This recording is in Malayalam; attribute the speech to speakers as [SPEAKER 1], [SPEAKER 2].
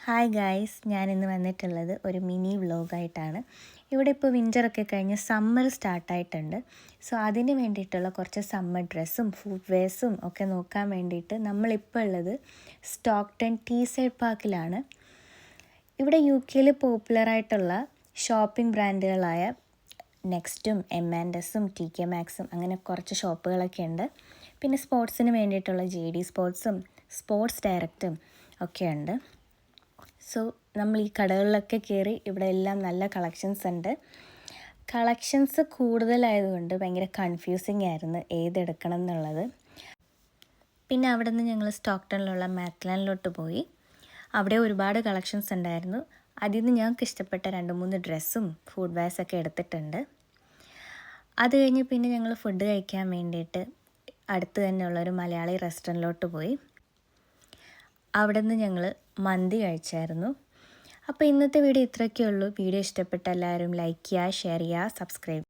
[SPEAKER 1] ഹായ് ഗായ്സ്, ഞാനിന്ന് വന്നിട്ടുള്ളത് ഒരു മിനി വ്ലോഗായിട്ടാണ്. ഇവിടെ ഇപ്പോൾ വിൻ്ററൊക്കെ കഴിഞ്ഞ് സമ്മർ സ്റ്റാർട്ടായിട്ടുണ്ട്. സോ അതിന് വേണ്ടിയിട്ടുള്ള കുറച്ച് സമ്മർ ഡ്രസ്സും ഫുഡ് വെയർസും ഒക്കെ നോക്കാൻ വേണ്ടിയിട്ട് നമ്മളിപ്പോൾ ഉള്ളത് സ്റ്റോക്ടൺ ടീ സൈഡ് പാർക്കിലാണ്. ഇവിടെ UK പോപ്പുലറായിട്ടുള്ള ഷോപ്പിംഗ് ബ്രാൻഡുകളായ നെക്സ്റ്റും M&Sഉം TK Maxxും അങ്ങനെ കുറച്ച് ഷോപ്പുകളൊക്കെ ഉണ്ട്. പിന്നെ സ്പോർട്സിന് വേണ്ടിയിട്ടുള്ള JD സ്പോർട്സും സ്പോർട്സ് ഡയറക്റ്റും ഒക്കെ ഉണ്ട്. സോ നമ്മൾ ഈ കടകളിലൊക്കെ കയറി ഇവിടെ എല്ലാം നല്ല കളക്ഷൻസ് ഉണ്ട്. കളക്ഷൻസ് കൂടുതലായതുകൊണ്ട് ഭയങ്കര കൺഫ്യൂസിങ് ആയിരുന്നു ഏതെടുക്കണം എന്നുള്ളത്. പിന്നെ അവിടെ നിന്ന് ഞങ്ങൾ സ്റ്റോക്ടണിലുള്ള മാത്ലാനിലോട്ട് പോയി. അവിടെ ഒരുപാട് കളക്ഷൻസ് ഉണ്ടായിരുന്നു. അതിൽ നിന്ന് ഞങ്ങൾക്ക് ഇഷ്ടപ്പെട്ട 2-3 ഡ്രസ്സും ഫുഡ് വെയർസൊക്കെ എടുത്തിട്ടുണ്ട്. അത് കഴിഞ്ഞ് പിന്നെ ഞങ്ങൾ ഫുഡ് കഴിക്കാൻ വേണ്ടിയിട്ട് അടുത്ത് തന്നെയുള്ളൊരു മലയാളി റെസ്റ്റോറൻറ്റിലോട്ട് പോയി. അവിടെ നിന്ന് ഞങ്ങൾ മന്തി കഴിച്ചായിരുന്നു. അപ്പോൾ ഇന്നത്തെ വീഡിയോ ഇത്രയൊക്കെ ഉള്ളൂ. വീഡിയോ ഇഷ്ടപ്പെട്ട എല്ലാവരും ലൈക്ക് ചെയ്യുക, ഷെയർ ചെയ്യുക, സബ്സ്ക്രൈബ് ചെയ്യുക.